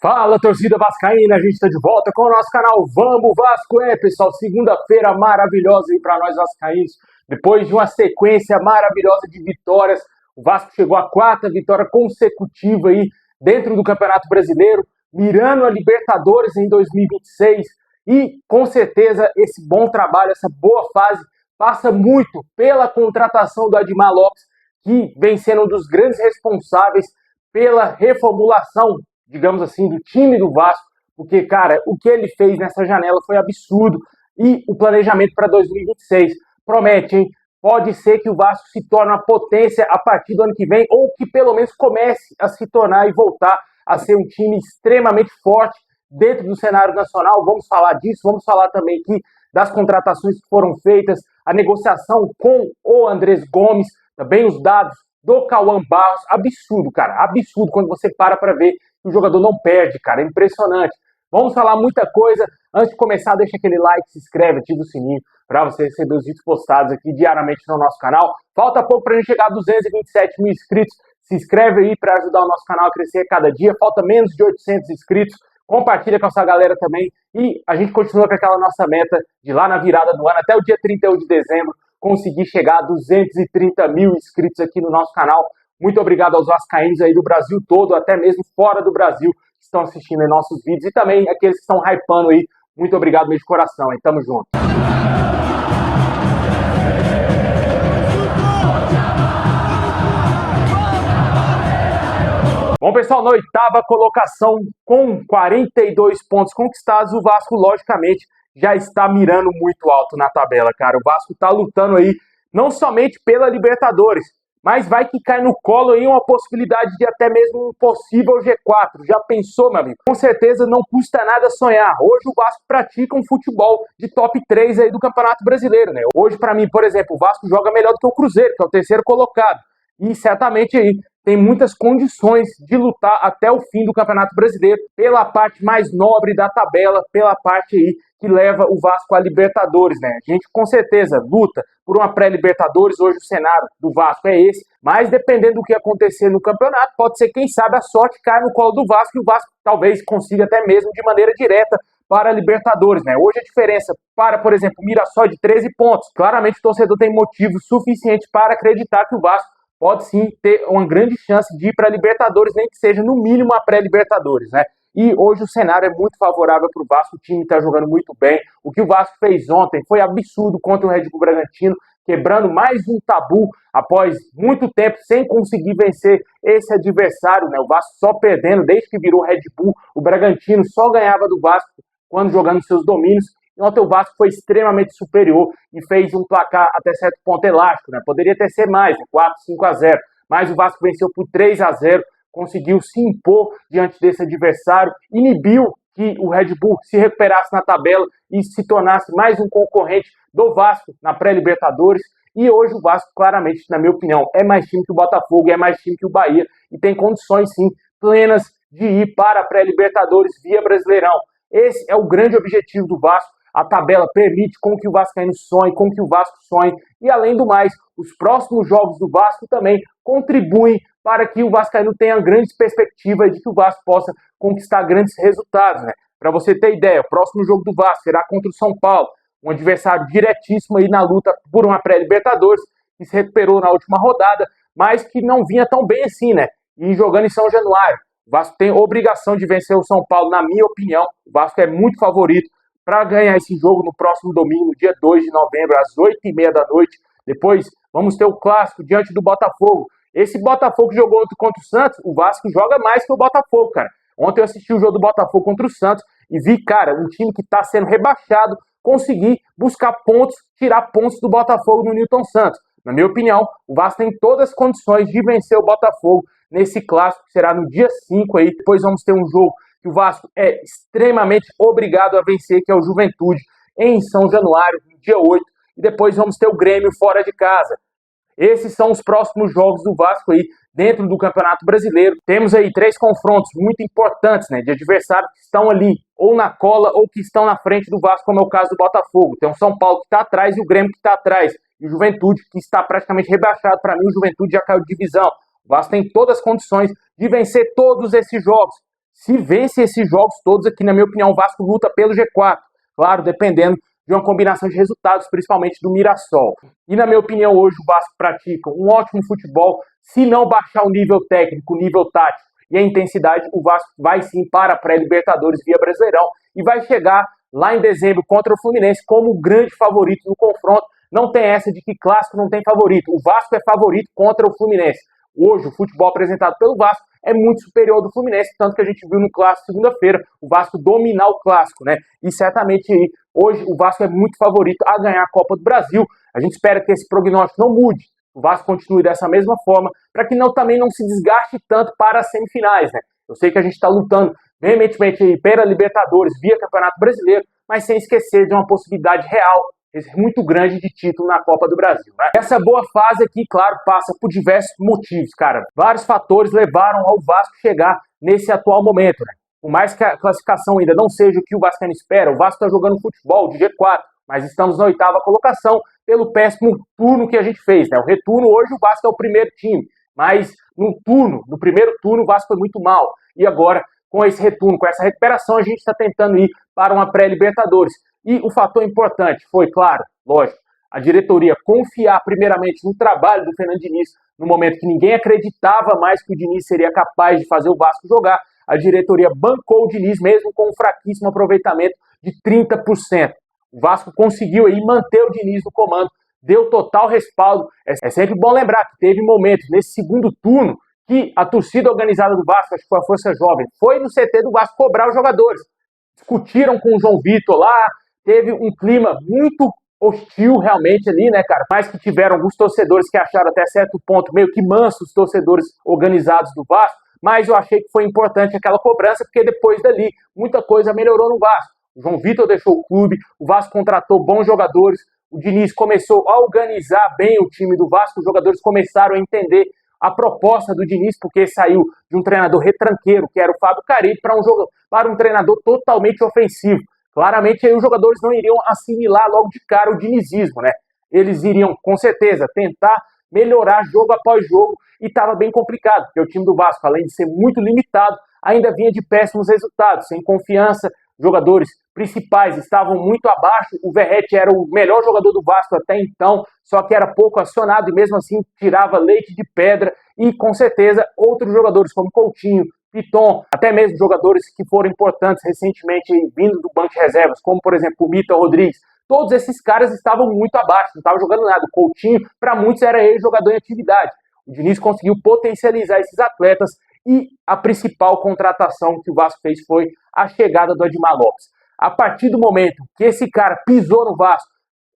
Fala, torcida vascaína, a gente está de volta com o nosso canal Vamos Vasco. Pessoal, segunda-feira maravilhosa aí para nós vascaínos. Depois de uma sequência maravilhosa de vitórias, o Vasco chegou à quarta vitória consecutiva aí dentro do Campeonato Brasileiro, mirando a Libertadores em 2026. E com certeza esse bom trabalho, essa boa fase passa muito pela contratação do Admar Lopes, que vem sendo um dos grandes responsáveis pela reformulação, digamos assim, do time do Vasco, porque, cara, o que ele fez nessa janela foi absurdo, e o planejamento para 2026 promete, hein? Pode ser que o Vasco se torne uma potência a partir do ano que vem, ou que pelo menos comece a se tornar e voltar a ser um time extremamente forte dentro do cenário nacional. Vamos falar disso, vamos falar também aqui das contratações que foram feitas, a negociação com o Andrés Gomes, também os dados do Cauã Barros. Absurdo, cara, absurdo quando você para ver que o jogador não perde, cara, é impressionante. Vamos falar muita coisa. Antes de começar, deixa aquele like, se inscreve, ativa o sininho para você receber os vídeos postados aqui diariamente no nosso canal. Falta pouco para a gente chegar a 227 mil inscritos. Se inscreve aí para ajudar o nosso canal a crescer a cada dia. Falta menos de 800 inscritos. Compartilha com essa galera também. E a gente continua com aquela nossa meta de lá na virada do ano, até o dia 31 de dezembro, conseguir chegar a 230 mil inscritos aqui no nosso canal. Muito obrigado aos vascaínos aí do Brasil todo, até mesmo fora do Brasil, que estão assistindo aí nossos vídeos. E também aqueles que estão hypando aí. Muito obrigado mesmo de coração, hein? Tamo junto. Bom, pessoal, na oitava colocação, com 42 pontos conquistados, o Vasco, logicamente, já está mirando muito alto na tabela, cara. O Vasco está lutando aí, não somente pela Libertadores, mas vai que cai no colo aí uma possibilidade de até mesmo um possível G4. Já pensou, meu amigo? Com certeza não custa nada sonhar. Hoje o Vasco pratica um futebol de top 3 aí do Campeonato Brasileiro, né? Hoje, para mim, por exemplo, o Vasco joga melhor do que o Cruzeiro, que é o terceiro colocado. E certamente aí tem muitas condições de lutar até o fim do Campeonato Brasileiro, pela parte mais nobre da tabela, pela parte aí que leva o Vasco à Libertadores, né? A gente com certeza luta por uma pré-Libertadores. Hoje o cenário do Vasco é esse, mas dependendo do que acontecer no campeonato, pode ser, quem sabe, a sorte caia no colo do Vasco e o Vasco talvez consiga até mesmo de maneira direta para a Libertadores, né? Hoje a diferença para, por exemplo, o Mirassol é de 13 pontos. Claramente o torcedor tem motivo suficiente para acreditar que o Vasco pode sim ter uma grande chance de ir para a Libertadores, nem que seja no mínimo a pré-Libertadores, né? E hoje o cenário é muito favorável para o Vasco, o time está jogando muito bem. O que o Vasco fez ontem foi absurdo contra o Red Bull Bragantino, quebrando mais um tabu após muito tempo sem conseguir vencer esse adversário, né? O Vasco só perdendo desde que virou Red Bull. O Bragantino só ganhava do Vasco quando jogando seus domínios. Ontem o Vasco foi extremamente superior e fez um placar até certo ponto elástico, né? Poderia até ser mais, 4, 5-0, mas o Vasco venceu por 3-0, conseguiu se impor diante desse adversário, inibiu que o Red Bull se recuperasse na tabela e se tornasse mais um concorrente do Vasco na pré-Libertadores. E hoje o Vasco, claramente, na minha opinião, é mais time que o Botafogo, é mais time que o Bahia e tem condições, sim, plenas de ir para a pré-Libertadores via Brasileirão. Esse é o grande objetivo do Vasco. A tabela permite com que o Vascaíno sonhe, com que o Vasco sonhe. E, além do mais, os próximos jogos do Vasco também contribuem para que o Vascaíno tenha grandes perspectivas de que o Vasco possa conquistar grandes resultados, né? Para você ter ideia, o próximo jogo do Vasco será contra o São Paulo, um adversário diretíssimo aí na luta por uma pré-Libertadores, que se recuperou na última rodada, mas que não vinha tão bem assim, né? E jogando em São Januário. O Vasco tem obrigação de vencer o São Paulo, na minha opinião. O Vasco é muito favorito para ganhar esse jogo no próximo domingo, dia 2 de novembro, às 8h30 da noite. Depois vamos ter o clássico diante do Botafogo. Esse Botafogo que jogou contra o Santos, o Vasco joga mais que o Botafogo, cara. Ontem eu assisti o jogo do Botafogo contra o Santos e vi, cara, um time que está sendo rebaixado conseguir buscar pontos, tirar pontos do Botafogo no Newton Santos. Na minha opinião, o Vasco tem todas as condições de vencer o Botafogo nesse clássico, que será no dia 5 aí. Depois vamos ter um jogo que o Vasco é extremamente obrigado a vencer, que é o Juventude, em São Januário, no dia 8. E depois vamos ter o Grêmio fora de casa. Esses são os próximos jogos do Vasco aí dentro do Campeonato Brasileiro. Temos aí 3 confrontos muito importantes, né, de adversários que estão ali ou na cola ou que estão na frente do Vasco, como é o caso do Botafogo. Tem o São Paulo que está atrás e o Grêmio que está atrás. E o Juventude que está praticamente rebaixado. Para mim, o Juventude já caiu de divisão. O Vasco tem todas as condições de vencer todos esses jogos. Se vence esses jogos todos aqui, na minha opinião, o Vasco luta pelo G4. Claro, dependendo de uma combinação de resultados, principalmente do Mirassol. E na minha opinião, hoje o Vasco pratica um ótimo futebol. Se não baixar o nível técnico, o nível tático e a intensidade, o Vasco vai sim para a pré-Libertadores via Brasileirão e vai chegar lá em dezembro contra o Fluminense como o grande favorito no confronto. Não tem essa de que clássico não tem favorito. O Vasco é favorito contra o Fluminense. Hoje, o futebol apresentado pelo Vasco é muito superior ao do Fluminense, tanto que a gente viu no clássico segunda-feira, o Vasco dominar o clássico, né? E certamente hoje o Vasco é muito favorito a ganhar a Copa do Brasil. A gente espera que esse prognóstico não mude, o Vasco continue dessa mesma forma, para que também não se desgaste tanto para as semifinais, né? Eu sei que a gente está lutando veementemente pela Libertadores, via Campeonato Brasileiro, mas sem esquecer de uma possibilidade real muito grande de título na Copa do Brasil, né? Essa boa fase aqui, claro, passa por diversos motivos, cara. Vários fatores levaram ao Vasco chegar nesse atual momento, né? Por mais que a classificação ainda não seja o que o Vascaíno espera, o Vasco está jogando futebol de G4, mas estamos na 8ª colocação pelo péssimo turno que a gente fez, né? O retorno hoje o Vasco é o primeiro time, mas no primeiro turno o Vasco foi muito mal. E agora, com esse retorno, com essa recuperação, a gente está tentando ir para uma pré-Libertadores. E o fator importante foi, claro, lógico, a diretoria confiar primeiramente no trabalho do Fernando Diniz, no momento que ninguém acreditava mais que o Diniz seria capaz de fazer o Vasco jogar. A diretoria bancou o Diniz mesmo com um fraquíssimo aproveitamento de 30%. O Vasco conseguiu aí manter o Diniz no comando, deu total respaldo. É sempre bom lembrar que teve momentos nesse segundo turno que a torcida organizada do Vasco, acho que foi a Força Jovem, foi no CT do Vasco cobrar os jogadores. Discutiram com o João Vitor lá, teve um clima muito hostil realmente ali, né, cara? Mas que tiveram alguns torcedores que acharam até certo ponto meio que mansos os torcedores organizados do Vasco, mas eu achei que foi importante aquela cobrança, porque depois dali muita coisa melhorou no Vasco. O João Vitor deixou o clube, o Vasco contratou bons jogadores, o Diniz começou a organizar bem o time do Vasco, os jogadores começaram a entender a proposta do Diniz, porque saiu de um treinador retranqueiro, que era o Fábio Carille, para um treinador totalmente ofensivo. Claramente aí os jogadores não iriam assimilar logo de cara o dinizismo, né? Eles iriam, com certeza, tentar melhorar jogo após jogo e estava bem complicado, porque o time do Vasco, além de ser muito limitado, ainda vinha de péssimos resultados, sem confiança, jogadores principais estavam muito abaixo, o Verratti era o melhor jogador do Vasco até então, só que era pouco acionado e mesmo assim tirava leite de pedra e com certeza outros jogadores como Coutinho, Piton, até mesmo jogadores que foram importantes recentemente vindo do banco de reservas, como por exemplo o Mita Rodrigues, todos esses caras estavam muito abaixo, não estavam jogando nada. O Coutinho, para muitos, era ele jogador em atividade. O Diniz conseguiu potencializar esses atletas e a principal contratação que o Vasco fez foi a chegada do Admar Lopes. A partir do momento que esse cara pisou no Vasco,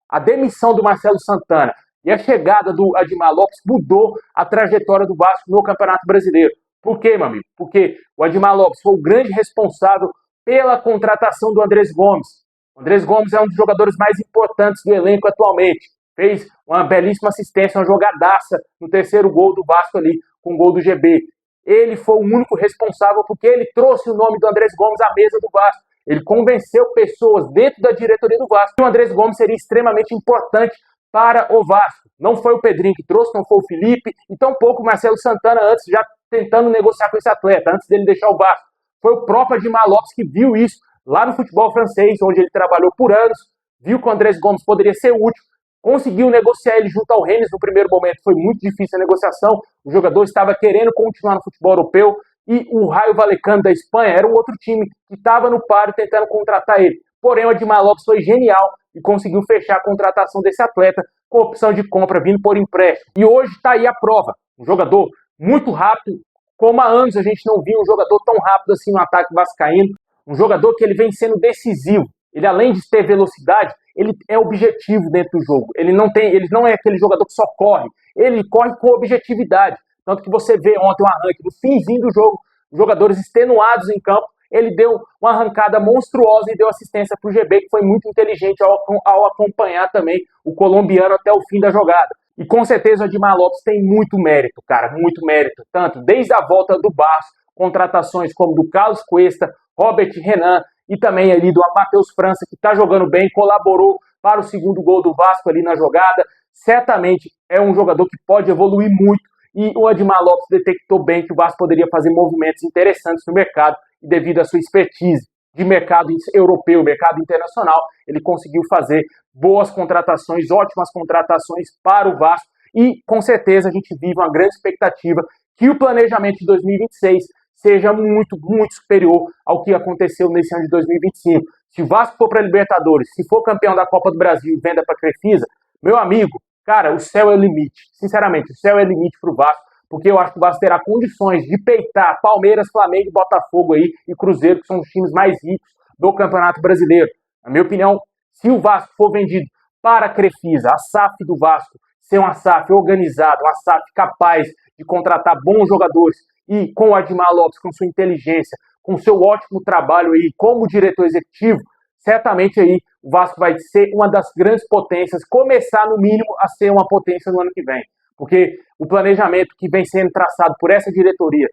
a demissão do Marcelo Santana e a chegada do Admar Lopes mudou a trajetória do Vasco no Campeonato Brasileiro. Por quê, meu amigo? Porque o Admar Lopes foi o grande responsável pela contratação do Andrés Gomes. O Andrés Gomes é um dos jogadores mais importantes do elenco atualmente. Fez uma belíssima assistência, uma jogadaça no terceiro gol do Vasco ali, com o gol do GB. Ele foi o único responsável porque ele trouxe o nome do Andrés Gomes à mesa do Vasco. Ele convenceu pessoas dentro da diretoria do Vasco que o Andrés Gomes seria extremamente importante para o Vasco. Não foi o Pedrinho que trouxe, não foi o Felipe, e tampouco o Marcelo Santana antes, já tentando negociar com esse atleta, antes dele deixar o Vasco. Foi o próprio Admar Lopes que viu isso lá no futebol francês, onde ele trabalhou por anos, viu que o Andrés Gomes poderia ser útil, conseguiu negociar ele junto ao Rennes no primeiro momento, foi muito difícil a negociação, o jogador estava querendo continuar no futebol europeu, e o Rayo Vallecano da Espanha era um outro time que estava no páreo tentando contratar ele. Porém, o Admar Lopes foi genial e conseguiu fechar a contratação desse atleta com opção de compra vindo por empréstimo. E hoje está aí a prova, um jogador muito rápido, como há anos a gente não via um jogador tão rápido assim no ataque vascaíno, um jogador que ele vem sendo decisivo. Ele, além de ter velocidade, ele é objetivo dentro do jogo. Ele não é aquele jogador que só corre, ele corre com objetividade. Tanto que você vê ontem um arranque no finzinho do jogo, jogadores extenuados em campo, ele deu uma arrancada monstruosa e deu assistência para o GB, que foi muito inteligente ao acompanhar também o colombiano até o fim da jogada. E com certeza o Admar Lopes tem muito mérito, cara, muito mérito. Tanto desde a volta do Barça, contratações como do Carlos Cuesta, Robert Renan e também ali do Matheus França, que está jogando bem, colaborou para o segundo gol do Vasco ali na jogada. Certamente é um jogador que pode evoluir muito e o Admar Lopes detectou bem que o Vasco poderia fazer movimentos interessantes no mercado e devido à sua expertise de mercado europeu, mercado internacional, ele conseguiu fazer boas contratações, ótimas contratações para o Vasco e com certeza a gente vive uma grande expectativa que o planejamento de 2026 seja muito, muito superior ao que aconteceu nesse ano de 2025. Se o Vasco for para a Libertadores, se for campeão da Copa do Brasil e venda para a Crefisa, meu amigo, cara, o céu é o limite. Sinceramente, o céu é o limite para o Vasco, porque eu acho que o Vasco terá condições de peitar Palmeiras, Flamengo, Botafogo aí e Cruzeiro, que são os times mais ricos do Campeonato Brasileiro. Na minha opinião, se o Vasco for vendido para a Crefisa, a SAF do Vasco ser uma SAF organizada, uma SAF capaz de contratar bons jogadores e com o Admar Lopes, com sua inteligência, com seu ótimo trabalho aí como diretor executivo, certamente aí o Vasco vai ser uma das grandes potências, começar no mínimo a ser uma potência no ano que vem. Porque o planejamento que vem sendo traçado por essa diretoria,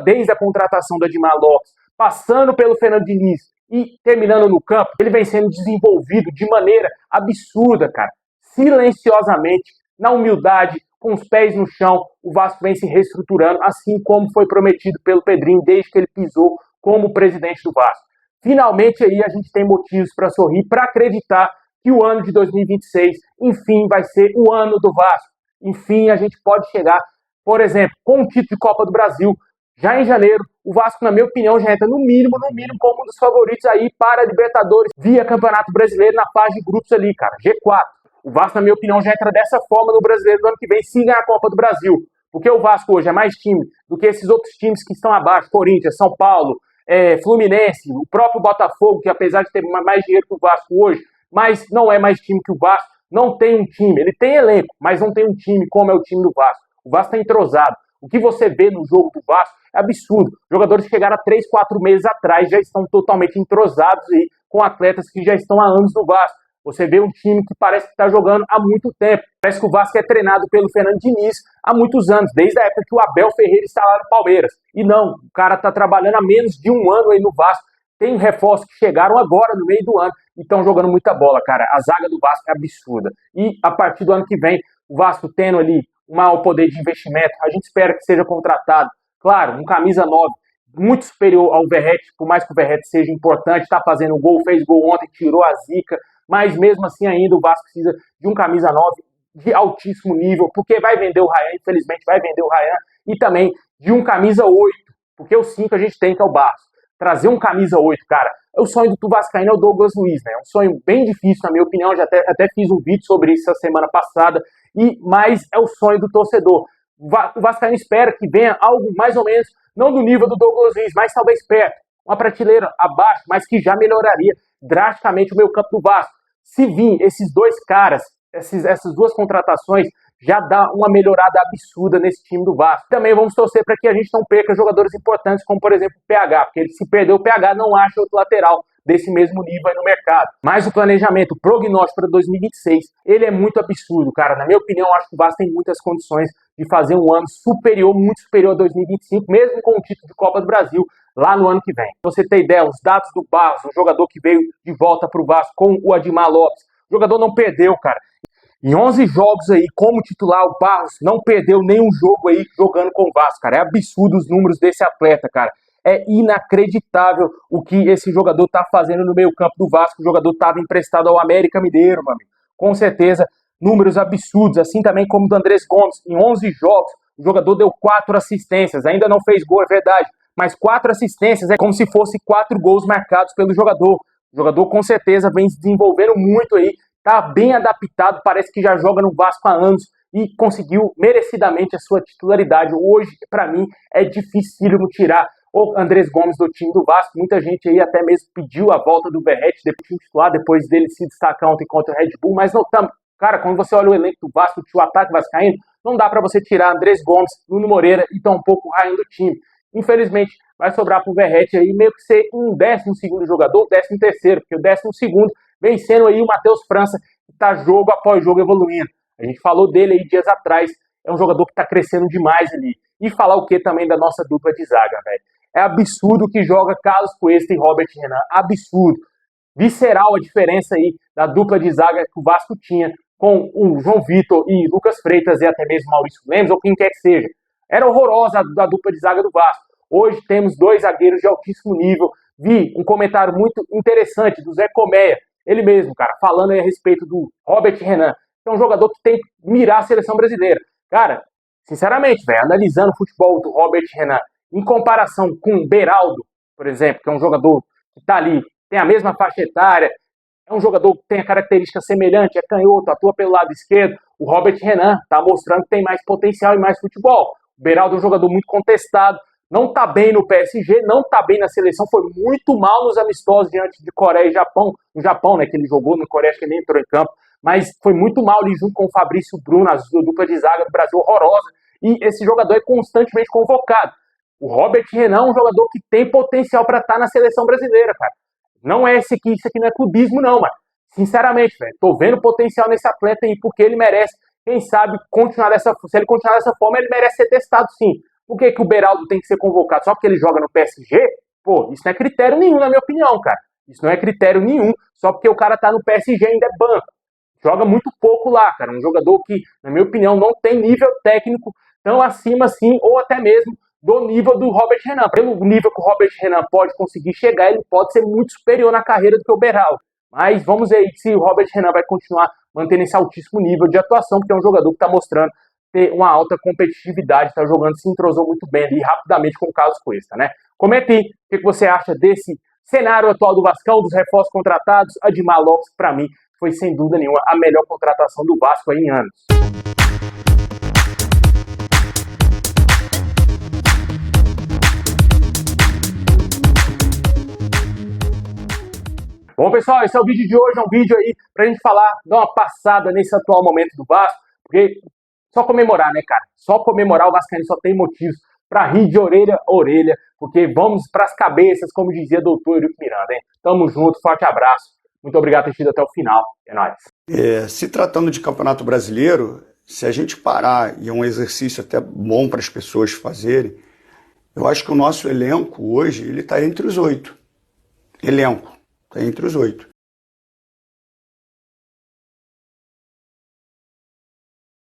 desde a contratação do Admar Lopes, passando pelo Fernando Diniz e terminando no campo, ele vem sendo desenvolvido de maneira absurda, cara. Silenciosamente, na humildade, com os pés no chão, o Vasco vem se reestruturando, assim como foi prometido pelo Pedrinho desde que ele pisou como presidente do Vasco. Finalmente aí a gente tem motivos para sorrir, para acreditar que o ano de 2026, enfim, vai ser o ano do Vasco. Enfim, a gente pode chegar, por exemplo, com o título de Copa do Brasil. Já em janeiro, o Vasco, na minha opinião, já entra no mínimo, como um dos favoritos aí para a Libertadores via Campeonato Brasileiro na fase de grupos ali, cara, G4. O Vasco, na minha opinião, já entra dessa forma no Brasileiro do ano que vem, se ganhar a Copa do Brasil. Porque o Vasco hoje é mais time do que esses outros times que estão abaixo, Corinthians, São Paulo, Fluminense, o próprio Botafogo, que apesar de ter mais dinheiro que o Vasco hoje, mas não é mais time que o Vasco, não tem um time. Ele tem elenco, mas não tem um time como é o time do Vasco. O Vasco está entrosado. O que você vê no jogo do Vasco é absurdo. Jogadores que chegaram há 3, 4 meses atrás já estão totalmente entrosados aí com atletas que já estão há anos no Vasco. Você vê um time que parece que está jogando há muito tempo. Parece que o Vasco é treinado pelo Fernando Diniz há muitos anos, desde a época que o Abel Ferreira está lá no Palmeiras. E não, o cara está trabalhando há menos de um ano aí no Vasco. Tem reforços que chegaram agora, no meio do ano, e estão jogando muita bola, cara. A zaga do Vasco é absurda. E a partir do ano que vem, o Vasco tendo ali um maior poder de investimento, a gente espera que seja contratado, claro, um camisa 9, muito superior ao Verratti, por mais que o Verratti seja importante, está fazendo gol, fez gol ontem, tirou a zica, mas mesmo assim ainda o Vasco precisa de um camisa 9 de altíssimo nível, porque vai vender o Ryan, infelizmente vai vender o Ryan, e também de um camisa 8, porque o 5 a gente tem, que é o Barros. Trazer um camisa 8, cara, o sonho do Vascaíno é o Douglas Luiz, né? É um sonho bem difícil, na minha opinião, já até fiz um vídeo sobre isso essa semana passada, mas é o sonho do torcedor. O Vascaíno espera que venha algo mais ou menos, não do nível do Douglas Luiz, mas talvez perto, uma prateleira abaixo, mas que já melhoraria drasticamente o meio campo do Vasco. Se vir esses dois caras, essas duas contratações, já dá uma melhorada absurda nesse time do Vasco. Também vamos torcer para que a gente não perca jogadores importantes, como por exemplo o PH, porque se perder o PH, não acha outro lateral desse mesmo nível aí no mercado. Mas o planejamento, o prognóstico para 2026, ele é muito absurdo, cara. Na minha opinião, acho que o Vasco tem muitas condições de fazer um ano superior, muito superior a 2025, mesmo com o título de Copa do Brasil lá no ano que vem. Pra você ter ideia, os dados do Barros, um jogador que veio de volta para o Vasco com o Admar Lopes, o jogador não perdeu, cara. Em 11 jogos aí, como titular, o Barros não perdeu nenhum jogo aí jogando com o Vasco, cara. É absurdo os números desse atleta, cara. É inacreditável o que esse jogador tá fazendo no meio campo do Vasco. O jogador estava emprestado ao América Mineiro, meu amigo. Com certeza, números absurdos. Assim também como o do Andrés Gomes. Em 11 jogos, o jogador deu 4 assistências. Ainda não fez gol, é verdade. Mas 4 assistências é como se fosse 4 gols marcados pelo jogador. O jogador com certeza vem se desenvolvendo muito aí. Tá bem adaptado, parece que já joga no Vasco há anos e conseguiu merecidamente a sua titularidade. Hoje, para mim, é dificílimo tirar o Andrés Gomes do time do Vasco. Muita gente aí até mesmo pediu a volta do Verratti depois de titular, depois dele se destacar ontem contra o Red Bull, mas não estamos. Cara, quando você olha o elenco do Vasco, o ataque vascaíno, não dá para você tirar Andrés Gomes, Nuno Moreira e tampouco o Ryan do time. Infelizmente, vai sobrar pro Verratti aí meio que ser um 12º jogador, 13º, porque o 12º vem sendo aí o Matheus França, que está jogo após jogo evoluindo. A gente falou dele aí dias atrás, é um jogador que está crescendo demais ali. E falar o que também da nossa dupla de zaga, velho. É absurdo que joga Carlos Cuesta e Robert Renan, absurdo. Visceral a diferença aí da dupla de zaga que o Vasco tinha com o João Vitor e Lucas Freitas e até mesmo Maurício Lemos, ou quem quer que seja. Era horrorosa a dupla de zaga do Vasco. Hoje temos dois zagueiros de altíssimo nível. Vi um comentário muito interessante do Zé Colmeia, ele mesmo, cara, falando aí a respeito do Robert Renan, que é um jogador que tem que mirar a seleção brasileira. Cara, sinceramente, velho, analisando o futebol do Robert Renan em comparação com o Beraldo, por exemplo, que é um jogador que tá ali, tem a mesma faixa etária, é um jogador que tem a característica semelhante, é canhoto, atua pelo lado esquerdo. O Robert Renan está mostrando que tem mais potencial e mais futebol. O Beraldo é um jogador muito contestado, não está bem no PSG, não está bem na seleção, foi muito mal nos amistosos diante de Coreia e Japão. No Japão, né, que ele jogou, no Coreia acho que ele nem entrou em campo, mas foi muito mal ali junto com o Fabrício Bruno, a dupla de zaga do Brasil horrorosa, e esse jogador é constantemente convocado. O Robert Renan é um jogador que tem potencial para estar na seleção brasileira, cara. Não é isso aqui não é clubismo, não, mas sinceramente, velho, tô vendo potencial nesse atleta aí, porque ele merece, quem sabe, continuar dessa forma. Se ele continuar dessa forma, ele merece ser testado sim. Por que, que o Beraldo tem que ser convocado? Só porque ele joga no PSG? Pô, isso não é critério nenhum, na minha opinião, cara. Isso não é critério nenhum, só porque o cara tá no PSG ainda é banco. Joga muito pouco lá, cara. Um jogador que, na minha opinião, não tem nível técnico tão acima assim, ou até mesmo do nível do Robert Renan. Pelo nível que o Robert Renan pode conseguir chegar, ele pode ser muito superior na carreira do que o Beraldo. Mas vamos ver se o Robert Renan vai continuar mantendo esse altíssimo nível de atuação, porque é um jogador que está mostrando ter uma alta competitividade, está jogando, se entrosou muito bem ali rapidamente com o Carlos Cuesta, né? Comente aí o que você acha desse cenário atual do Vascão, dos reforços contratados. Admar Lopes, para mim, foi sem dúvida nenhuma a melhor contratação do Vasco aí em anos. Bom, pessoal, esse é o vídeo de hoje, é um vídeo aí pra gente falar, dar uma passada nesse atual momento do Vasco, porque só comemorar, né, cara? Só comemorar, o Vascaíno só tem motivos pra rir de orelha a orelha, porque vamos pras cabeças, como dizia doutor Eurico Miranda, hein? Tamo junto, forte abraço, muito obrigado por ter assistido até o final, é nóis. Se tratando de Campeonato Brasileiro, se a gente parar, e é um exercício até bom para as pessoas fazerem, eu acho que o nosso elenco hoje, ele tá entre os 8. Elenco. Está entre os 8.